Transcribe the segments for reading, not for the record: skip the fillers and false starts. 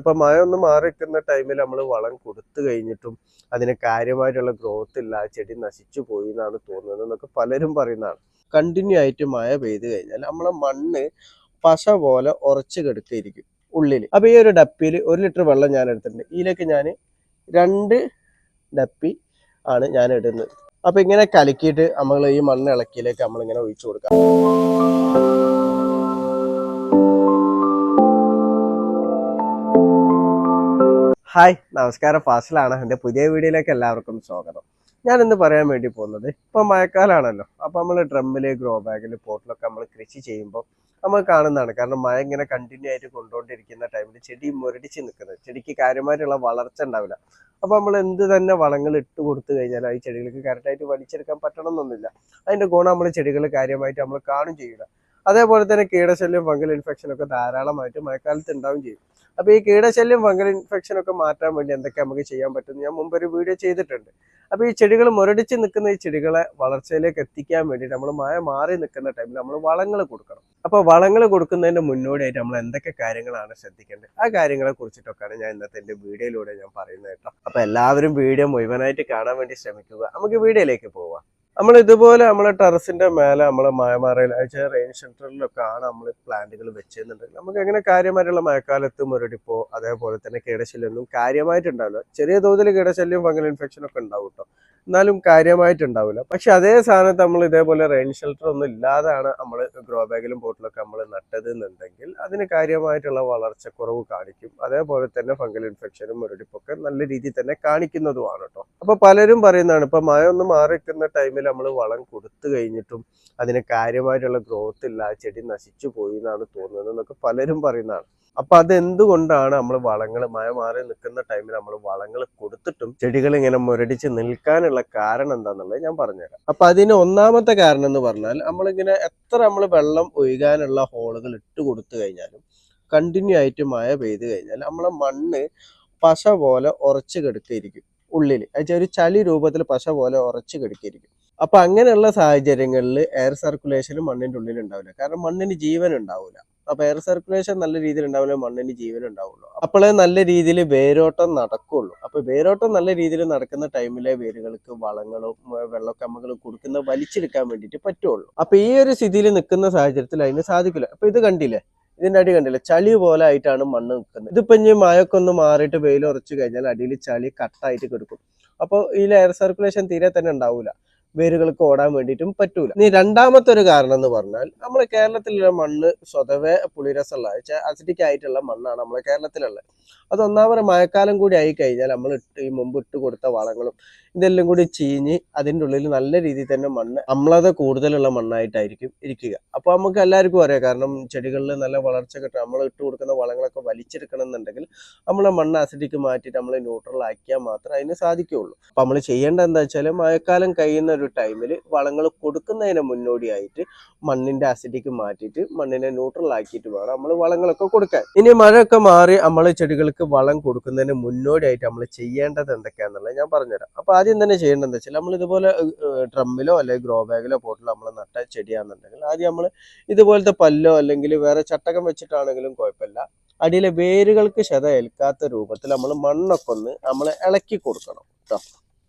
ഇപ്പൊ മഴ ഒന്ന് മാറി നിൽക്കുന്ന ടൈമിൽ നമ്മൾ വളം കൊടുത്തു കഴിഞ്ഞിട്ടും അതിന് കാര്യമായിട്ടുള്ള ഗ്രോത്ത് ഇല്ല, ചെടി നശിച്ചു പോയി എന്നാണ് തോന്നുന്നത് എന്നൊക്കെ പലരും പറയുന്നതാണ്. കണ്ടിന്യൂ ആയിട്ട് മഴ പെയ്ത് കഴിഞ്ഞാൽ നമ്മളെ മണ്ണ് പശ പോലെ ഉറച്ചു കിടക്കുകയായിരിക്കും ഉള്ളിൽ. അപ്പൊ ഈ ഒരു ഡപ്പിയിൽ 1 ലിറ്റർ വെള്ളം ഞാൻ എടുത്തിട്ടുണ്ട്. ഇതിലേക്ക് ഞാൻ 2 ഡപ്പി ആണ് ഞാൻ ഇടുന്നത്. അപ്പൊ ഇങ്ങനെ കലക്കിയിട്ട് നമ്മൾ ഈ മണ്ണ് ഇളക്കിയിലേക്ക് നമ്മളിങ്ങനെ ഒഴിച്ചു കൊടുക്കാം. ഹായ്, നമസ്കാരം. ഫാസിലാണ്. എൻ്റെ പുതിയ വീഡിയോയിലേക്ക് എല്ലാവർക്കും സ്വാഗതം. ഞാൻ ഇന്ന് പറയാൻ വേണ്ടി പോകുന്നത്, ഇപ്പം മഴക്കാലമാണല്ലോ. അപ്പോൾ നമ്മൾ ഡ്രമ്മിൽ, ഗ്രോ ബാഗിൽ, പോട്ടിലൊക്കെ നമ്മൾ കൃഷി ചെയ്യുമ്പോൾ നമ്മൾ കാണുന്നതാണ്. കാരണം മഴ ഇങ്ങനെ കണ്ടിന്യൂ ആയിട്ട് കൊണ്ടുകൊണ്ടിരിക്കുന്ന ടൈമിൽ ചെടി മുരടിച്ച് നിൽക്കുന്നത്, ചെടിക്ക് കാര്യമായിട്ടുള്ള വളർച്ച ഉണ്ടാവില്ല. അപ്പോൾ നമ്മൾ എന്ത് തന്നെ വളങ്ങൾ ഇട്ട് കൊടുത്തു കഴിഞ്ഞാൽ ഈ ചെടികൾക്ക് കറക്റ്റായിട്ട് വലിച്ചെടുക്കാൻ പറ്റണമെന്നൊന്നുമില്ല. അതിൻ്റെ ഗുണം നമ്മൾ ചെടികൾ കാര്യമായിട്ട് നമ്മൾ കാണും ചെയ്യില്ല. അതേപോലെ തന്നെ കീടശല്യം, ഫംഗൽ ഇൻഫെക്ഷൻ ഒക്കെ ധാരാളമായിട്ട് മഴക്കാലത്ത് ഉണ്ടാവും ചെയ്യും. അപ്പോൾ ഈ കീടശല്യം, ഫംഗൽ ഇൻഫെക്ഷൻ ഒക്കെ മാറ്റാൻ വേണ്ടി എന്തൊക്കെ നമുക്ക് ചെയ്യാൻ പറ്റും ഞാൻ മുമ്പ് ഒരു വീഡിയോ ചെയ്തിട്ടുണ്ട്. അപ്പോൾ ഈ ചെടികൾ മുരടിച്ച് നിൽക്കുന്ന ഈ ചെടികളെ വളർച്ചയിലേക്ക് എത്തിക്കാൻ വേണ്ടി നമ്മൾ മഴ മാറി നിൽക്കുന്ന ടൈമിൽ നമ്മൾ വളങ്ങൾ കൊടുക്കണം. അപ്പോൾ വളങ്ങൾ കൊടുക്കുന്നതിന്റെ മുന്നോടിയായിട്ട് നമ്മൾ എന്തൊക്കെ കാര്യങ്ങളാണ് ശ്രദ്ധിക്കേണ്ടത്, ആ കാര്യങ്ങളെ കുറിച്ചിട്ടൊക്കെയാണ് ഞാൻ ഇന്നത്തെ എൻ്റെ വീഡിയോയിലൂടെ ഞാൻ പറയുന്നത് കേട്ടോ. അപ്പോൾ എല്ലാവരും വീഡിയോ മുഴുവനായിട്ട് കാണാൻ വേണ്ടി ശ്രമിക്കുക. നമുക്ക് വീഡിയോയിലേക്ക് പോവാം. നമ്മൾ ഇതുപോലെ നമ്മളെ ടെറസിന്റെ മേലെ നമ്മളെ മഴമറയിൽ റെയിൻ ഷെൽട്ടറിലൊക്കെ ആണ് നമ്മൾ പ്ലാന്റുകൾ വെച്ചെന്നുണ്ടെങ്കിൽ നമുക്ക് എങ്ങനെ കാര്യമായിട്ടുള്ള മഴക്കാലത്ത് മുരടിപ്പോ അതേപോലെ തന്നെ കീടശല്യമൊന്നും കാര്യമായിട്ടുണ്ടാവില്ല. ചെറിയ തോതിൽ കീടശല്യം, ഫംഗൽ ഇൻഫെക്ഷൻ ഒക്കെ ഉണ്ടാവും കേട്ടോ, എന്നാലും കാര്യമായിട്ടുണ്ടാവില്ല. പക്ഷെ അതേ സ്ഥാനത്ത് നമ്മൾ ഇതേപോലെ റെയിൻ ഷെൽട്ടർ ഒന്നും ഇല്ലാതാണ് നമ്മൾ ഗ്രോ ബാഗിലും പോട്ടിലൊക്കെ നമ്മൾ നട്ടത് എന്നുണ്ടെങ്കിൽ അതിന് കാര്യമായിട്ടുള്ള വളർച്ചക്കുറവ് കാണിക്കും. അതേപോലെ തന്നെ ഫംഗൽ ഇൻഫെക്ഷനും മുരടിപ്പൊക്കെ നല്ല രീതിയിൽ തന്നെ കാണിക്കുന്നതുമാണ് കേട്ടോ. അപ്പൊ പലരും പറയുന്നതാണ്, ഇപ്പൊ മഴ ഒന്ന് മാറി നിൽക്കുന്ന ടൈമിൽ നമ്മൾ വളം കൊടുത്തു കഴിഞ്ഞിട്ടും അതിന് കാര്യമായിട്ടുള്ള ഗ്രോത്ത് ഇല്ല, ചെടി നശിച്ചു പോയി എന്നാണ് തോന്നുന്നത് എന്നൊക്കെ പലരും പറയുന്നതാണ്. അപ്പൊ അതെന്തുകൊണ്ടാണ് നമ്മൾ വളങ്ങൾ മഴ മാറി നിൽക്കുന്ന ടൈമിൽ നമ്മൾ വളങ്ങൾ കൊടുത്തിട്ടും ചെടികൾ ഇങ്ങനെ മുരടിച്ച് നിൽക്കാനുള്ള കാരണം എന്താണെന്നുള്ളത് ഞാൻ പറഞ്ഞുതരാം. അപ്പൊ അതിന് ഒന്നാമത്തെ കാരണം എന്ന് പറഞ്ഞാൽ, നമ്മളിങ്ങനെ എത്ര നമ്മൾ വെള്ളം ഒഴുകാനുള്ള ഹോളുകൾ ഇട്ട് കൊടുത്തു കഴിഞ്ഞാലും കണ്ടിന്യൂ ആയിട്ട് മഴ പെയ്ത് കഴിഞ്ഞാൽ നമ്മളെ മണ്ണ് പശ പോലെ ഉറച്ചു കിടക്കുകയായിരിക്കും ഉള്ളിൽ. ഒരു ചളി രൂപത്തിൽ പശ പോലെ ഉറച്ചു കിടക്കുകയായിരിക്കും. അപ്പൊ അങ്ങനെയുള്ള സാഹചര്യങ്ങളിൽ എയർ സർക്കുലേഷനും മണ്ണിന്റെ ഉള്ളിൽ ഉണ്ടാവില്ല. കാരണം മണ്ണിന് ജീവൻ ഉണ്ടാവില്ല. അപ്പൊ എയർ സർക്കുലേഷൻ നല്ല രീതിയിൽ ഉണ്ടാവില്ല, മണ്ണിന് ജീവൻ ഉണ്ടാവുള്ളൂ. അപ്പോഴേ നല്ല രീതിയിൽ വേരോട്ടം നടക്കുള്ളൂ. അപ്പൊ വേരോട്ടം നല്ല രീതിയിൽ നടക്കുന്ന ടൈമിലെ വേരുകൾക്ക് വളങ്ങളും വെള്ളമൊക്കെ നമ്മൾ കൊടുക്കുന്ന വലിച്ചെടുക്കാൻ വേണ്ടിയിട്ട് പറ്റുള്ളൂ. അപ്പൊ ഈ ഒരു സ്ഥിതിയിൽ നിൽക്കുന്ന സാഹചര്യത്തിൽ അതിന് സാധിക്കില്ല. അപ്പൊ ഇത് കണ്ടില്ലേ, ഇതിന്റെ അടി കണ്ടില്ലേ, ചളി പോലെ ആയിട്ടാണ് മണ്ണ് നിൽക്കുന്നത്. ഇതിപ്പോ ഇനി മഴയൊക്കെ ഒന്ന് മാറിയിട്ട് വെയിൽ ഉറച്ചു കഴിഞ്ഞാൽ അടിയിൽ ചളി കട്ടായിട്ട് കിടക്കും. അപ്പോൾ ഈ എയർ സർക്കുലേഷൻ തീരെ തന്നെ ഉണ്ടാവില്ല, വേരുകൾക്ക് ഓടാൻ വേണ്ടിയിട്ടും പറ്റൂല. ഇനി രണ്ടാമത്തെ ഒരു കാരണം എന്ന് പറഞ്ഞാൽ, നമ്മുടെ കേരളത്തിലുള്ള മണ്ണ് സ്വതവേ പുളിരസമുള്ള അസിഡിക് ആയിട്ടുള്ള മണ്ണാണ് നമ്മുടെ കേരളത്തിലുള്ളത്. അത് ഒന്നാമത് മഴക്കാലം കൂടി ആയി കഴിഞ്ഞാൽ നമ്മൾ ഈ മുമ്പ് ഇട്ട് കൊടുത്ത വളങ്ങളും ഇതെല്ലാം കൂടി ചീഞ്ഞ് അതിൻ്റെ ഉള്ളിൽ നല്ല രീതിയിൽ തന്നെ മണ്ണ് അമ്ലത കൂടുതലുള്ള മണ്ണായിട്ടായിരിക്കും ഇരിക്കുക. അപ്പോൾ നമുക്ക് എല്ലാവർക്കും അറിയാം, കാരണം ചെടികളിൽ നല്ല വളർച്ച കിട്ടും, നമ്മൾ ഇട്ട് കൊടുക്കുന്ന വളങ്ങളൊക്കെ വലിച്ചെടുക്കണം എന്നുണ്ടെങ്കിൽ നമ്മളെ മണ്ണ് അസിഡിക്ക് മാറ്റിയിട്ട് നമ്മൾ ന്യൂട്രൽ ആക്കിയാൽ മാത്രമേ അതിന് സാധിക്കുകയുള്ളൂ. അപ്പോൾ നമ്മൾ ചെയ്യേണ്ടത് എന്താ വെച്ചാൽ, മഴക്കാലം കഴിയുന്ന ഒരു ടൈമിൽ വളങ്ങൾ കൊടുക്കുന്നതിന് മുന്നോടിയായിട്ട് മണ്ണിന്റെ അസിഡിക്ക് മാറ്റിയിട്ട് മണ്ണിനെ ന്യൂട്രൽ ആക്കിയിട്ട് വേണം നമ്മൾ വളങ്ങളൊക്കെ കൊടുക്കാൻ. ഇനി മഴയൊക്കെ മാറി നമ്മൾ ചെടികൾക്ക് വളം കൊടുക്കുന്നതിന് മുന്നോടിയായിട്ട് നമ്മൾ ചെയ്യേണ്ടത് എന്തൊക്കെയാണെന്നുള്ളത് ഞാൻ പറഞ്ഞുതരാം. അപ്പൊ ആദ്യം തന്നെ ചെയ്യേണ്ടതെന്ന് വെച്ചാൽ, നമ്മൾ ഇതുപോലെ ഡ്രമ്മിലോ അല്ലെങ്കിൽ ഗ്രോ ബാഗിലോ പോട്ടിലോ നമ്മൾ നട്ട ചെടിയാണെന്നുണ്ടെങ്കിൽ ആദ്യം നമ്മൾ ഇതുപോലത്തെ പല്ലോ അല്ലെങ്കിൽ വേറെ ചട്ടകം വെച്ചിട്ടാണെങ്കിലും കുഴപ്പമില്ല, അടിയിലെ വേരുകൾക്ക് ക്ഷത ഏൽക്കാത്ത രൂപത്തിൽ നമ്മൾ മണ്ണൊക്കെ ഒന്ന് നമ്മൾ ഇളക്കി കൊടുക്കണം കേട്ടോ.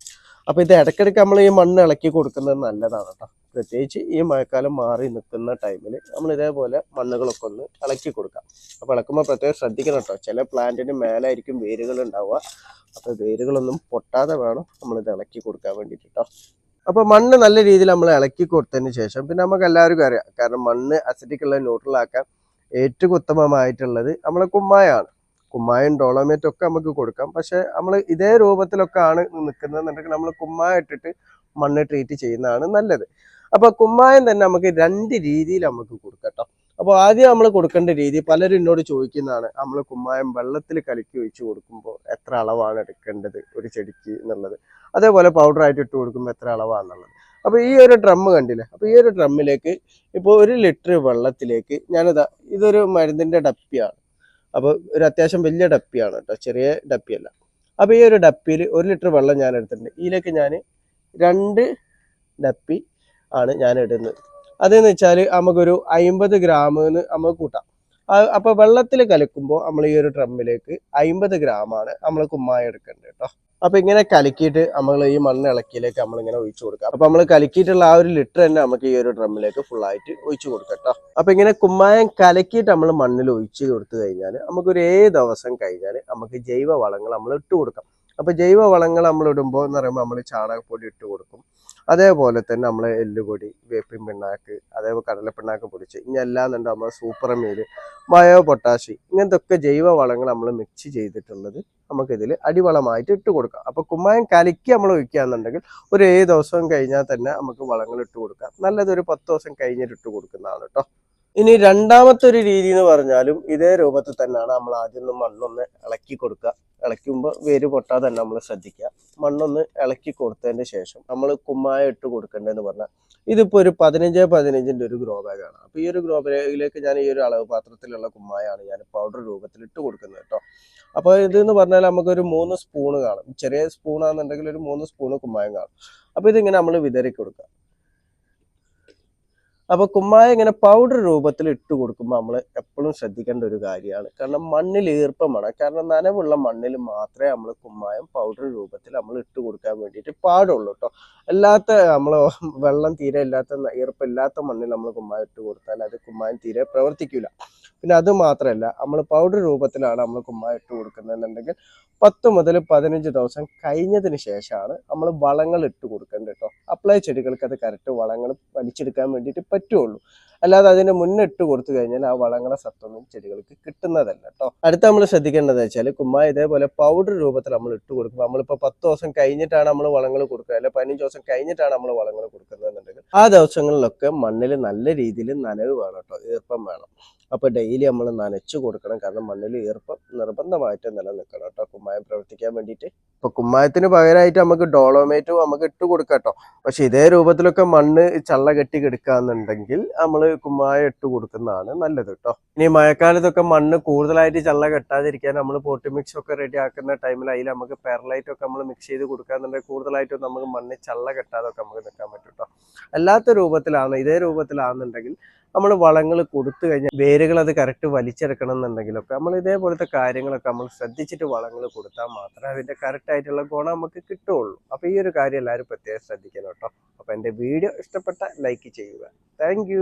അപ്പൊ ഇത് ഇടയ്ക്കിടയ്ക്ക് നമ്മൾ ഈ മണ്ണ് ഇളക്കി കൊടുക്കുന്നത് നല്ലതാണ് കേട്ടോ. പ്രത്യേകിച്ച് ഈ മഴക്കാലം മാറി നിൽക്കുന്ന ടൈമിൽ നമ്മൾ ഇതേപോലെ മണ്ണുകളൊക്കെ ഒന്ന് ഇളക്കി കൊടുക്കാം. അപ്പോൾ ഇളക്കുമ്പോൾ പ്രത്യേകം ശ്രദ്ധിക്കണം കേട്ടോ, ചില പ്ലാന്റിന് മേലായിരിക്കും വേരുകൾ ഉണ്ടാവുക. അപ്പോൾ വേരുകളൊന്നും പൊട്ടാതെ വേണം നമ്മളിത് ഇളക്കി കൊടുക്കാൻ വേണ്ടിയിട്ട് കേട്ടോ. അപ്പോൾ മണ്ണ് നല്ല രീതിയിൽ നമ്മൾ ഇളക്കി കൊടുത്തതിന് ശേഷം പിന്നെ നമുക്ക് എല്ലാവർക്കും അറിയാം, കാരണം മണ്ണ് അസിഡിക്കുള്ള ന്യൂട്രൽ ആക്കാൻ ഏറ്റവും ഉത്തമമായിട്ടുള്ളത് നമ്മളെ കുമ്മായാണ്. കുമ്മായം ഡോളോമേറ്റ് ഒക്കെ നമുക്ക് കൊടുക്കാം. പക്ഷെ നമ്മൾ ഇതേ രൂപത്തിലൊക്കെ ആണ് നിൽക്കുന്നതെന്നുണ്ടെങ്കിൽ നമ്മൾ കുമ്മായം ഇട്ടിട്ട് മണ്ണ് ട്രീറ്റ് ചെയ്യുന്നതാണ് നല്ലത്. അപ്പൊ കുമ്മായം തന്നെ നമുക്ക് 2 രീതിയിൽ നമുക്ക് കൊടുക്കാം. അപ്പോൾ ആദ്യം നമ്മൾ കൊടുക്കേണ്ട രീതി, പലരും എന്നോട് ചോദിക്കുന്നതാണ്, നമ്മൾ കുമ്മായം വെള്ളത്തിൽ കലക്കി ഒഴിച്ചു കൊടുക്കുമ്പോൾ എത്ര അളവാണ് എടുക്കേണ്ടത് ഒരു ചെടിക്ക് എന്നുള്ളത്, അതേപോലെ പൗഡർ ആയിട്ട് ഇട്ട് കൊടുക്കുമ്പോൾ എത്ര അളവാണെന്നുള്ളത്. അപ്പോൾ ഈ ഒരു ഡ്രം കണ്ടില്ലേ, അപ്പോൾ ഈ ഒരു ഡ്രമ്മിലേക്ക് ഇപ്പോൾ 1 ലിറ്റർ വെള്ളത്തിലേക്ക് ഇതൊരു മരുന്നിന്റെ ഡപ്പിയാണ്. അപ്പോൾ ഒരു അത്യാവശ്യം വലിയ ഡപ്പിയാണ് കേട്ടോ, ചെറിയ ഡപ്പിയല്ല. അപ്പോൾ ഈ ഒരു ഡപ്പിയിൽ 1 ലിറ്റർ വെള്ളം ഞാൻ എടുത്തിട്ടുണ്ട്. ഇതിലേക്ക് ഞാൻ 2 ഡപ്പി ആണ് ഞാൻ ഇടുന്നത്. അതെന്ന് വെച്ചാൽ നമുക്കൊരു 50 ഗ്രാമിന് നമുക്ക് കൂട്ടാം. അപ്പോൾ വെള്ളത്തിൽ കലക്കുമ്പോൾ നമ്മൾ ഈ ഒരു ഡ്രമ്മിലേക്ക് 50 ഗ്രാമാണ് നമ്മൾ കുമ്മായ എടുക്കേണ്ടത് കേട്ടോ. അപ്പൊ ഇങ്ങനെ കലക്കിയിട്ട് നമ്മൾ ഈ മണ്ണ് ഇളക്കിയിലേക്ക് നമ്മളിങ്ങനെ ഒഴിച്ചു കൊടുക്കാം. അപ്പൊ നമ്മൾ കലക്കിയിട്ടുള്ള ആ ഒരു ലിറ്റർ തന്നെ നമുക്ക് ഈ ഒരു ഡ്രമ്മിലേക്ക് ഫുൾ ആയിട്ട് ഒഴിച്ചു കൊടുക്കാം കേട്ടോ. അപ്പൊ ഇങ്ങനെ കുമ്മായം കലക്കിയിട്ട് നമ്മൾ മണ്ണിൽ ഒഴിച്ചു കൊടുത്തു കഴിഞ്ഞാൽ നമുക്കൊരു 7 ദിവസം കഴിഞ്ഞാൽ നമുക്ക് ജൈവ വളങ്ങൾ നമ്മൾ ഇട്ട് കൊടുക്കാം. അപ്പൊ ജൈവ വളങ്ങൾ നമ്മൾ ഇടുമ്പോൾ എന്ന് പറയുമ്പോൾ നമ്മൾ ചാണകപ്പൊടി ഇട്ട് കൊടുക്കും. അതേപോലെ തന്നെ നമ്മൾ എല്ലുപൊടി, വേപ്പിൻ പിണ്ണാക്ക്, അതേപോലെ കടലപ്പിണ്ണാക്ക് പൊടിച്ച് ഇനി അല്ലാന്നുണ്ട് നമ്മൾ സൂപ്പർ മീല്, ബയോ പൊട്ടാഷ്, ഇങ്ങനത്തെ ഒക്കെ ജൈവ വളങ്ങൾ നമ്മൾ മിക്സ് ചെയ്തിട്ടുള്ളത് നമുക്കിതിൽ അടിവളമായിട്ട് ഇട്ട് കൊടുക്കാം. അപ്പൊ കുമ്മായം കലക്കി നമ്മൾ ഒഴിക്കുകയാണെന്നുണ്ടെങ്കിൽ ഒരു 7 ദിവസം കഴിഞ്ഞാൽ തന്നെ നമുക്ക് വളങ്ങൾ ഇട്ട് കൊടുക്കാം. നല്ലതൊരു 10 ദിവസം കഴിഞ്ഞിട്ട് ഇട്ട് കൊടുക്കുന്നതാണ് കേട്ടോ. ഇനി രണ്ടാമത്തെ ഒരു രീതി എന്ന് പറഞ്ഞാലും ഇതേ രൂപത്തിൽ തന്നെയാണ്. നമ്മൾ ആദ്യം മണ്ണൊന്ന് ഇളക്കി കൊടുക്കുക. ഇളക്കുമ്പോൾ വേര് പൊട്ടാതെ തന്നെ നമ്മൾ ശ്രദ്ധിക്കുക. മണ്ണൊന്ന് ഇളക്കി കൊടുത്തതിന് ശേഷം നമ്മൾ കുമ്മായ ഇട്ട് കൊടുക്കേണ്ടതെന്ന് പറഞ്ഞാൽ ഇതിപ്പോൾ ഒരു 15-15ൻ്റെ ഒരു ഗ്രോ ബാഗാണ്. അപ്പോൾ ഈ ഒരു ഗ്രോ ബാഗിലേക്ക് ഞാൻ ഈ ഒരു അളവ് പാത്രത്തിലുള്ള കുമ്മായാണ് ഞാൻ പൗഡർ രൂപത്തിൽ ഇട്ട് കൊടുക്കുന്നത് കേട്ടോ. അപ്പോൾ ഇതെന്ന് പറഞ്ഞാൽ നമുക്കൊരു 3 സ്പൂണ് കാണും. ചെറിയ സ്പൂണാണെന്നുണ്ടെങ്കിൽ ഒരു 3 സ്പൂണ് കുമ്മായം കാണും. അപ്പോൾ ഇതിങ്ങനെ നമ്മൾ വിതറി കൊടുക്കുക. അപ്പൊ കുമ്മായ ഇങ്ങനെ പൗഡർ രൂപത്തിൽ ഇട്ട് കൊടുക്കുമ്പോൾ നമ്മൾ എപ്പോഴും ശ്രദ്ധിക്കേണ്ട ഒരു കാര്യമാണ്. കാരണം മണ്ണിൽ ഈർപ്പമാണ്. കാരണം നനവുള്ള മണ്ണിൽ മാത്രമേ നമ്മൾ കുമ്മായം പൗഡർ രൂപത്തിൽ നമ്മൾ ഇട്ട് കൊടുക്കാൻ വേണ്ടിയിട്ട് പാടുള്ളൂ കേട്ടോ. അല്ലാത്ത നമ്മൾ വെള്ളം തീരെ ഇല്ലാത്ത ഈർപ്പമില്ലാത്ത മണ്ണിൽ നമ്മൾ കുമ്മായം ഇട്ട് കൊടുത്താൽ അത് കുമ്മായം തീരെ പ്രവർത്തിക്കില്ല. പിന്നെ അത് മാത്രമല്ല, നമ്മൾ പൗഡർ രൂപത്തിലാണ് നമ്മൾ കുമ്മായം ഇട്ട് കൊടുക്കുന്നതെന്നുണ്ടെങ്കിൽ 10 മുതൽ 15 ദിവസം കഴിഞ്ഞതിന് ശേഷമാണ് നമ്മൾ വളങ്ങൾ ഇട്ട് കൊടുക്കേണ്ടത് കേട്ടോ. അപ്ലൈ ചെടികൾക്ക് അത് കറക്റ്റ് വളങ്ങൾ വലിച്ചെടുക്കാൻ വേണ്ടിയിട്ട് പറ്റുള്ളൂ. അല്ലാതെ അതിന് മുന്നേ ഇട്ട് കൊടുത്തു കഴിഞ്ഞാൽ ആ വളങ്ങളെ സത്തൊന്നും ചെടികൾക്ക് കിട്ടുന്നതല്ല കേട്ടോ. അടുത്ത നമ്മൾ ശ്രദ്ധിക്കേണ്ടത് വെച്ചാൽ കുമ്മായ ഇതേപോലെ പൗഡർ രൂപത്തിൽ നമ്മൾ ഇട്ട് കൊടുക്കുമ്പോൾ നമ്മളിപ്പോൾ 10 ദിവസം കഴിഞ്ഞിട്ടാണ് നമ്മൾ വളങ്ങൾ കൊടുക്കുക, അല്ലെങ്കിൽ 15 ദിവസം കഴിഞ്ഞിട്ടാണ് നമ്മൾ വളങ്ങൾ കൊടുക്കുന്നതെന്നുണ്ടെങ്കിൽ ആ ദിവസങ്ങളിലൊക്കെ മണ്ണിൽ നല്ല രീതിയിൽ നനവ് വേണം കേട്ടോ, ഈർപ്പം വേണം. അപ്പോൾ ഡെയിലി നമ്മൾ നനച്ചു കൊടുക്കണം. കാരണം മണ്ണിൽ ഈർപ്പം നിർബന്ധമായിട്ട് നിലനിൽക്കണം കേട്ടോ കുമ്മായം പ്രവർത്തിക്കാൻ വേണ്ടിയിട്ട്. ഇപ്പൊ കുമ്മായത്തിന് പകരമായിട്ട് നമുക്ക് ഡോളോമേറ്റും നമുക്ക് ഇട്ട് കൊടുക്കാം കേട്ടോ. പക്ഷെ ഇതേ രൂപത്തിലൊക്കെ മണ്ണ് ചള്ള കെട്ടി കിടക്കാന്നുണ്ടെങ്കിൽ നമ്മൾ കുമ്മായം ഇട്ട് കൊടുക്കുന്നതാണ് നല്ലത് കേട്ടോ. ഇനി മഴക്കാലത്തൊക്കെ മണ്ണ് കൂടുതലായിട്ട് ചള്ള കെട്ടാതിരിക്കാൻ നമ്മൾ പോട്ടി മിക്സ് ഒക്കെ റെഡി ആക്കുന്ന ടൈമിൽ അതിൽ നമുക്ക് പെർലൈറ്റ് ഒക്കെ നമ്മൾ മിക്സ് ചെയ്ത് കൊടുക്കാന്നുണ്ടെങ്കിൽ കൂടുതലായിട്ടും നമുക്ക് മണ്ണ് ചള്ള കെട്ടാതൊക്കെ നമുക്ക് നിൽക്കാൻ പറ്റും കേട്ടോ. അല്ലാത്ത രൂപത്തിലാണ്, ഇതേ രൂപത്തിലാണെന്നുണ്ടെങ്കിൽ നമ്മൾ വളങ്ങൾ കൊടുത്തു കഴിഞ്ഞാൽ വേരുകൾ അത് കറക്റ്റ് വലിച്ചെടുക്കണം എന്നുണ്ടെങ്കിലൊക്കെ നമ്മൾ ഇതേപോലത്തെ കാര്യങ്ങളൊക്കെ നമ്മൾ ശ്രദ്ധിച്ചിട്ട് വളങ്ങൾ കൊടുത്താൽ മാത്രമേ അതിൻ്റെ കറക്റ്റ് ആയിട്ടുള്ള ഗുണം നമുക്ക് കിട്ടുള്ളൂ. അപ്പോൾ ഈ ഒരു കാര്യം എല്ലാവരും പ്രത്യേകം ശ്രദ്ധിക്കണം കേട്ടോ. അപ്പോൾ എൻ്റെ വീഡിയോ ഇഷ്ടപ്പെട്ട ലൈക്ക് ചെയ്യുക. താങ്ക്